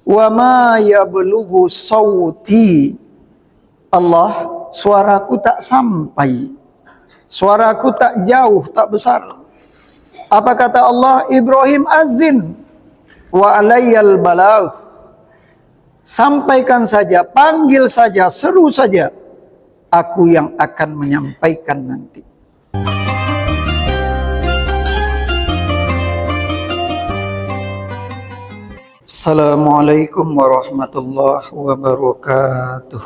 Wa ma yablughu sauti. Allah, suaraku tak sampai. Suaraku tak jauh, tak besar. Apa kata Allah? Ibrahim azin wa alayyal balagh. Sampaikan saja, panggil saja, seru saja. Aku yang akan menyampaikan nanti. Assalamualaikum warahmatullahi wabarakatuh.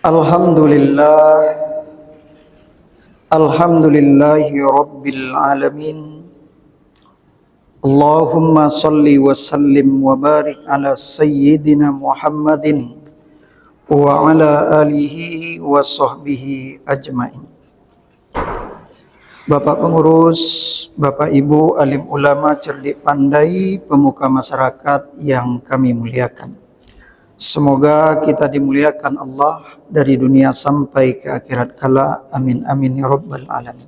Alhamdulillah. Alhamdulillahi rabbil alamin. Allahumma salli wa sallim wa barik ala sayyidina Muhammadin wa ala alihi wa sahbihi ajmain. Bapak pengurus, Bapak Ibu, alim ulama, cerdik pandai, pemuka masyarakat yang kami muliakan. Semoga kita dimuliakan Allah dari dunia sampai ke akhirat kala. Amin amin ya rabbal alamin.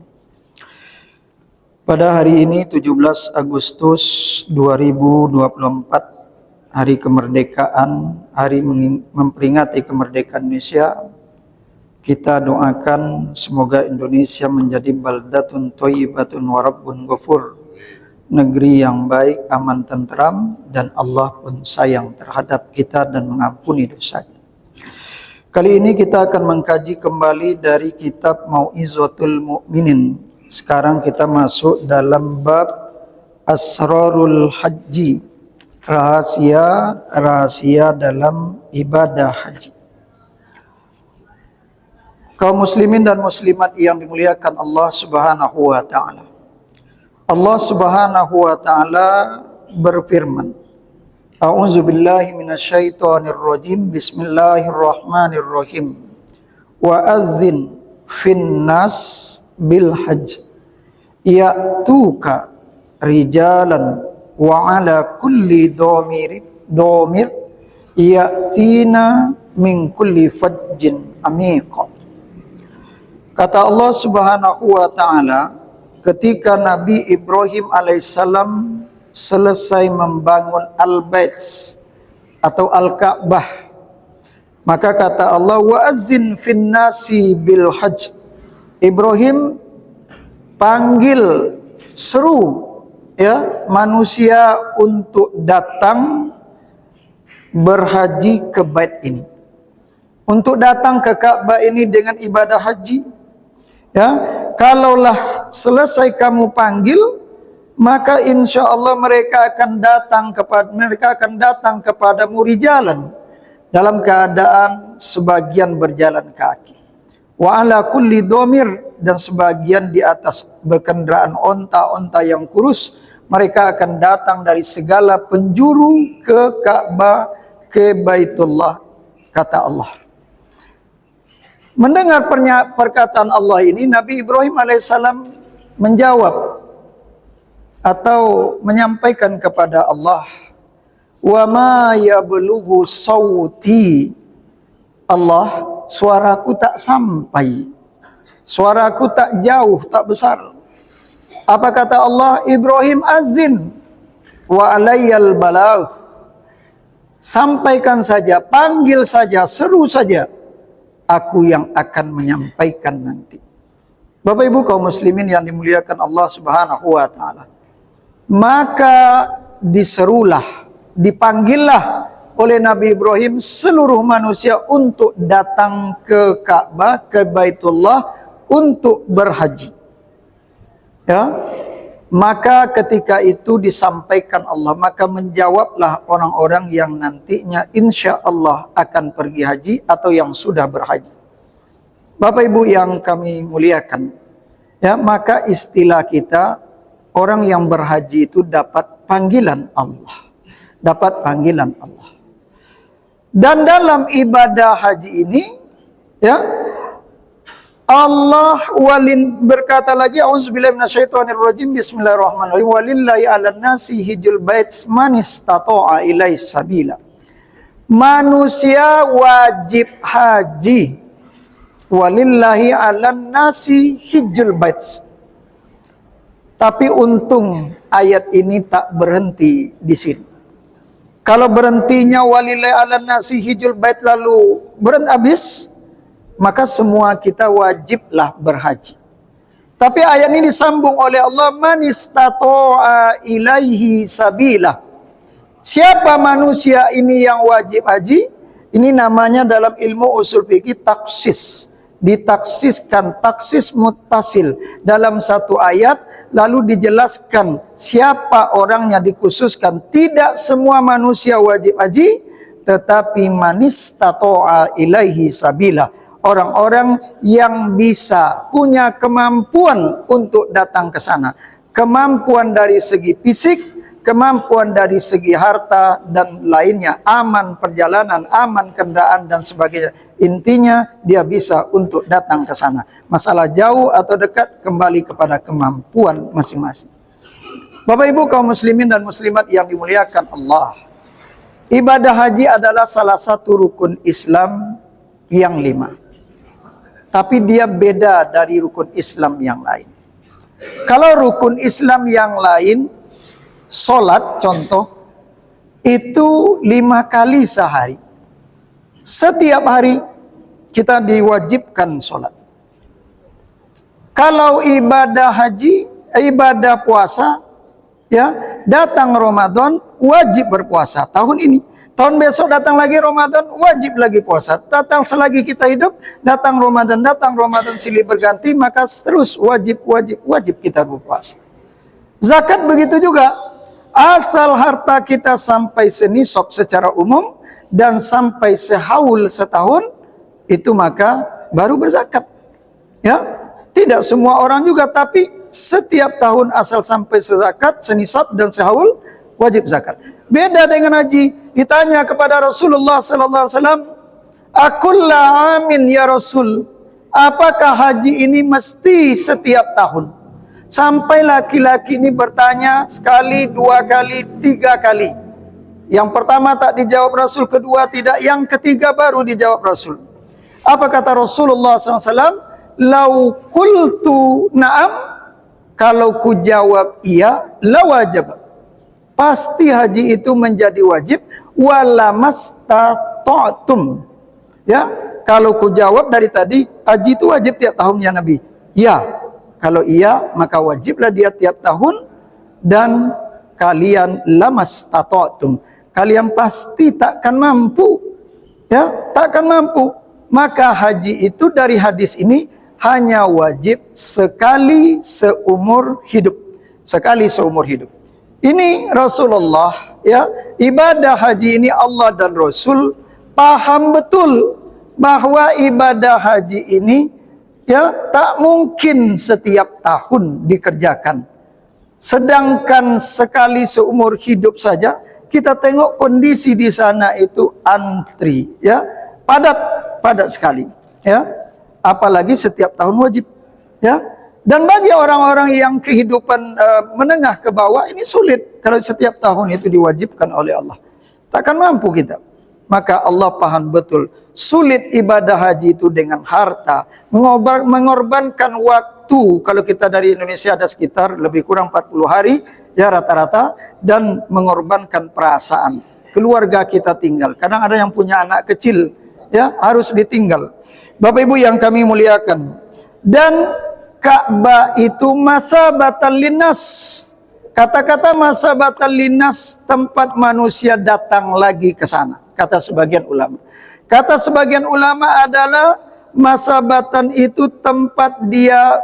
Pada hari ini 17 Agustus 2024, hari kemerdekaan, hari memperingati kemerdekaan Indonesia. Kita doakan semoga Indonesia menjadi baldatun thayyibatun wa rabbun ghafur, negeri yang baik, aman, tentram, dan Allah pun sayang terhadap kita dan mengampuni dosa. Kali ini kita akan mengkaji kembali dari kitab Mau'izatul Mu'minin. Sekarang kita masuk dalam bab Asrarul Haji, rahasia dalam ibadah haji. Kaum muslimin dan muslimat yang dimuliakan Allah Subhanahu wa taala. Allah Subhanahu wa taala berfirman, A'udzu billahi minasyaitonir rajim. Bismillahirrahmanirrahim. Wa azzin fin nas bil hajj ya'tuka rijalan wa ala kulli domir ya'tina min kulli fajjin amiq. Kata Allah Subhanahu wa taala, ketika Nabi Ibrahim alaihissalam selesai membangun Al-Baits atau Al-Ka'bah, maka kata Allah, wa azzin fin nasi bil hajj. Ibrahim panggil, seru ya manusia untuk datang berhaji ke bait ini. Untuk datang ke Ka'bah ini dengan ibadah haji. Ya, kalaulah selesai kamu panggil, maka insya Allah mereka akan datang kepadamu rijalan, dalam keadaan sebagian berjalan kaki. Wa ala kulli domir, dan sebagian di atas berkendaraan onta-onta yang kurus. Mereka akan datang dari segala penjuru ke Ka'bah, ke Baitullah, kata Allah. Mendengar perkataan Allah ini, Nabi Ibrahim alaihissalam menjawab atau menyampaikan kepada Allah, wa ma yablughu sauti. Allah, suaraku tak sampai, suaraku tak jauh, tak besar. Apa kata Allah? Ibrahim azin wa alayyal balagh. Sampaikan saja, panggil saja, seru saja. Aku yang akan menyampaikan nanti. Bapak Ibu kaum muslimin yang dimuliakan Allah Subhanahu wa taala. Maka diserulah, dipanggillah oleh Nabi Ibrahim seluruh manusia untuk datang ke Ka'bah, ke Baitullah untuk berhaji. Ya. Maka ketika itu disampaikan Allah, maka menjawablah orang-orang yang nantinya insya Allah akan pergi haji atau yang sudah berhaji. Bapak Ibu yang kami muliakan, ya, maka istilah kita, orang yang berhaji itu dapat panggilan Allah. Dapat panggilan Allah. Dan dalam ibadah haji ini, ya, Allah berkata lagi, auzubillahi minasyaitonirrajim, bismillahirrahmanirrahim, walillahi 'alan nasi hijjul baits man istata'a ilaihi sabila. Manusia wajib haji. Walillahi 'alan nasi hijjul baits. Tapi untung ayat ini tak berhenti di sini. Kalau berhentinya walillahi 'alan nasi hijjul bait lalu berhenti habis, maka semua kita wajiblah berhaji. Tapi ayat ini disambung oleh Allah, man istata'a ilaihi sabila. Siapa manusia ini yang wajib haji? Ini namanya dalam ilmu usul fikih taksis. Ditaksiskan, taksis muttasil dalam satu ayat, lalu dijelaskan siapa orangnya, dikhususkan. Tidak semua manusia wajib haji, tetapi man istata'a ilaihi sabila. Orang-orang yang bisa, punya kemampuan untuk datang ke sana. Kemampuan dari segi fisik, kemampuan dari segi harta dan lainnya, aman perjalanan, aman kendaraan dan sebagainya. Intinya dia bisa untuk datang ke sana. Masalah jauh atau dekat kembali kepada kemampuan masing-masing. Bapak Ibu kaum muslimin dan muslimat yang dimuliakan Allah. Ibadah haji adalah salah satu rukun Islam yang 5. Tapi dia beda dari rukun Islam yang lain. Kalau rukun Islam yang lain, sholat contoh, itu 5 kali sehari. Setiap hari kita diwajibkan sholat. Kalau ibadah haji, ibadah puasa, ya, datang Ramadan wajib berpuasa. Tahun ini, tahun besok datang lagi Ramadan wajib lagi puasa. Datang selagi kita hidup, datang Ramadan silih berganti, maka terus wajib kita berpuasa. Zakat begitu juga. Asal harta kita sampai senisab secara umum dan sampai sehaul setahun, itu maka baru berzakat. Ya, tidak semua orang juga, tapi setiap tahun asal sampai sezakat, senisab dan sehaul wajib zakat. Beda dengan haji. Ditanya kepada Rasulullah sallallahu alaihi wasallam, "Akulla amin ya Rasul?" Apakah haji ini mesti setiap tahun? Sampai laki-laki ini bertanya sekali, 2 kali, 3 kali. Yang pertama tak dijawab Rasul, kedua tidak, yang ketiga baru dijawab Rasul. Apa kata Rasulullah SAW? Lau qultu na'am, kalau ku jawab iya, la wajib. Pasti haji itu menjadi wajib, wala mastata'tum. Ya, kalau ku jawab dari tadi, haji itu wajib tiap tahunnya Nabi. Ya, kalau iya, maka wajiblah dia tiap tahun, dan kalian lamastata'tum. Kalian pasti takkan mampu. Ya, takkan mampu. Maka haji itu dari hadis ini hanya wajib sekali seumur hidup. Sekali seumur hidup. Ini Rasulullah, ya, ibadah haji ini Allah dan Rasul paham betul bahwa ibadah haji ini, ya, tak mungkin setiap tahun dikerjakan. Sedangkan sekali seumur hidup saja, kita tengok kondisi di sana itu antri, ya, padat sekali, ya. Apalagi setiap tahun wajib, ya. Dan bagi orang-orang yang kehidupan menengah ke bawah, ini sulit kalau setiap tahun itu diwajibkan oleh Allah. Takkan mampu kita. Maka Allah paham betul, sulit ibadah haji itu dengan harta, mengorbankan waktu. Kalau kita dari Indonesia ada sekitar lebih kurang 40 hari, ya, rata-rata, dan mengorbankan perasaan. Keluarga kita tinggal. Kadang ada yang punya anak kecil, ya, harus ditinggal. Bapak Ibu yang kami muliakan. Dan Ka'bah itu masabatan linnas. Kata-kata masabatan linnas, tempat manusia datang lagi ke sana. Kata sebagian ulama. Kata sebagian ulama adalah masabatan itu tempat dia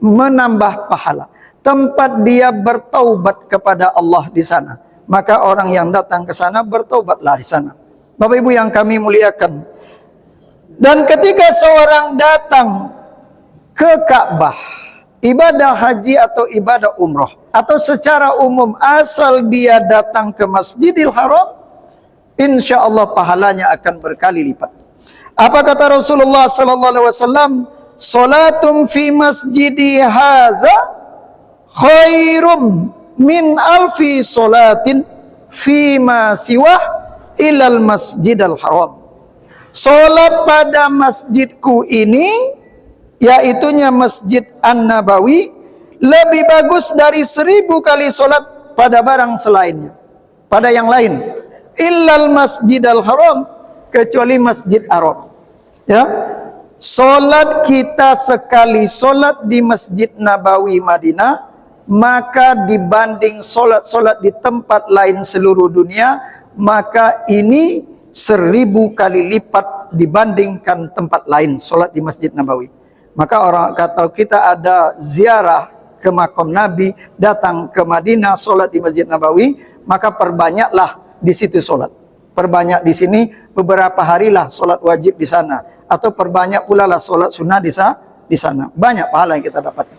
menambah pahala. Tempat dia bertaubat kepada Allah di sana. Maka orang yang datang ke sana bertaubatlah di sana. Bapak Ibu yang kami muliakan. Dan ketika seorang datang ke Ka'bah, ibadah haji atau ibadah umroh, atau secara umum asal dia datang ke Masjidil Haram, insya Allah pahalanya akan berkali lipat. Apa kata Rasulullah sallallahu alaihi wasallam? Salatum fi masjidi hadza khairum min alfi salatin fi ma siwah ilal Masjidil Haram. Salat pada masjidku ini, yaitunya Masjid An-Nabawi, lebih bagus dari 1000 kali solat pada barang selainnya, pada yang lain. Illal masjidal haram, kecuali masjid haram. Ya, solat kita sekali solat di Masjid Nabawi Madinah, maka dibanding solat-solat di tempat lain seluruh dunia, maka ini 1000 kali lipat dibandingkan tempat lain solat di Masjid Nabawi. Maka orang kata kita ada ziarah ke makam Nabi, datang ke Madinah, solat di Masjid Nabawi, maka perbanyaklah di situ solat. Perbanyak di sini, beberapa harilah solat wajib di sana, atau perbanyak pula lah solat sunnah di sana. Banyak pahala yang kita dapatkan.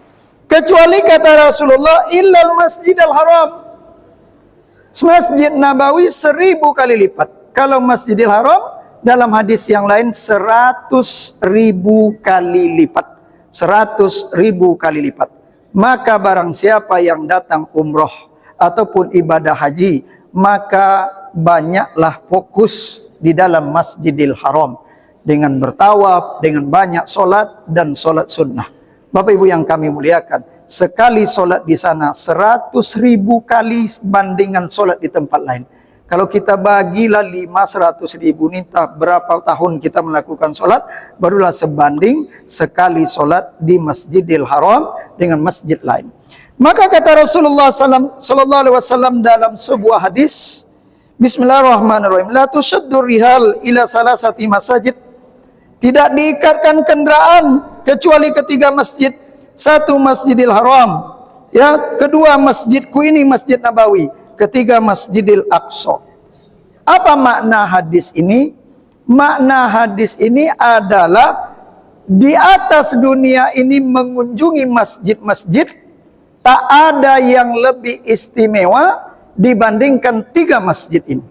Kecuali kata Rasulullah, illal masjidal haram. Masjid Nabawi 1000 kali lipat. Kalau Masjidil Haram, dalam hadis yang lain 100.000 kali lipat. 100.000 kali lipat. Maka barang siapa yang datang umroh ataupun ibadah haji, maka banyaklah fokus di dalam Masjidil Haram dengan bertawaf, dengan banyak solat dan solat sunnah. Bapak Ibu yang kami muliakan, sekali solat di sana 100.000 kali bandingan solat di tempat lain. Kalau kita bagilah 500.000 nih, berapa tahun kita melakukan solat, barulah sebanding sekali solat di Masjidil Haram dengan masjid lain. Maka kata Rasulullah sallallahu alaihi wasallam dalam sebuah hadis, Bismillahirrahmanirrahim, la tushaddur rihal ila salasati masajid. Tidak diikatkan kendaraan kecuali ketiga masjid. Satu Masjidil Haram, ya, kedua masjidku ini Masjid Nabawi, ketiga Masjidil Aqsa. Apa makna hadis ini? Makna hadis ini adalah di atas dunia ini mengunjungi masjid-masjid, tak ada yang lebih istimewa dibandingkan 3 masjid ini.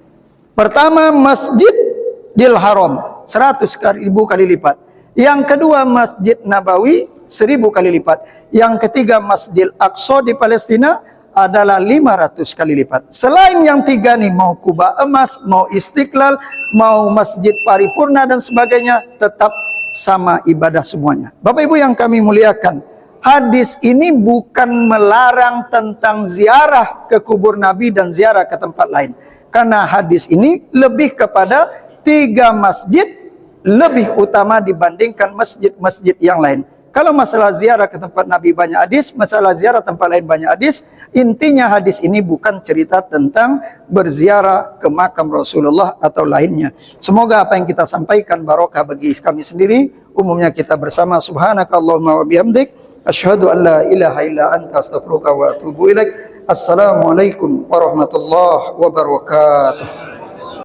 Pertama Masjidil Haram, 100.000 kali lipat. Yang kedua Masjid Nabawi, 1000 kali lipat. Yang ketiga Masjidil Aqsa di Palestina adalah 500 kali lipat. Selain yang 3 nih, mau Kuba Emas, mau Istiqlal, mau Masjid Paripurna dan sebagainya, tetap sama ibadah semuanya. Bapak Ibu yang kami muliakan, hadis ini bukan melarang tentang ziarah ke kubur Nabi dan ziarah ke tempat lain. Karena hadis ini lebih kepada 3 masjid lebih utama dibandingkan masjid-masjid yang lain. Kalau masalah ziarah ke tempat Nabi banyak hadis, masalah ziarah tempat lain banyak hadis. Intinya hadis ini bukan cerita tentang berziarah ke makam Rasulullah atau lainnya. Semoga apa yang kita sampaikan barokah bagi kami sendiri, umumnya kita bersama. Subhanakallahumma wa bihamdik, asyhadu an la ilaha illa anta, astaghfiruka wa atubu ilaik. Assalamualaikum warahmatullahi wabarakatuh.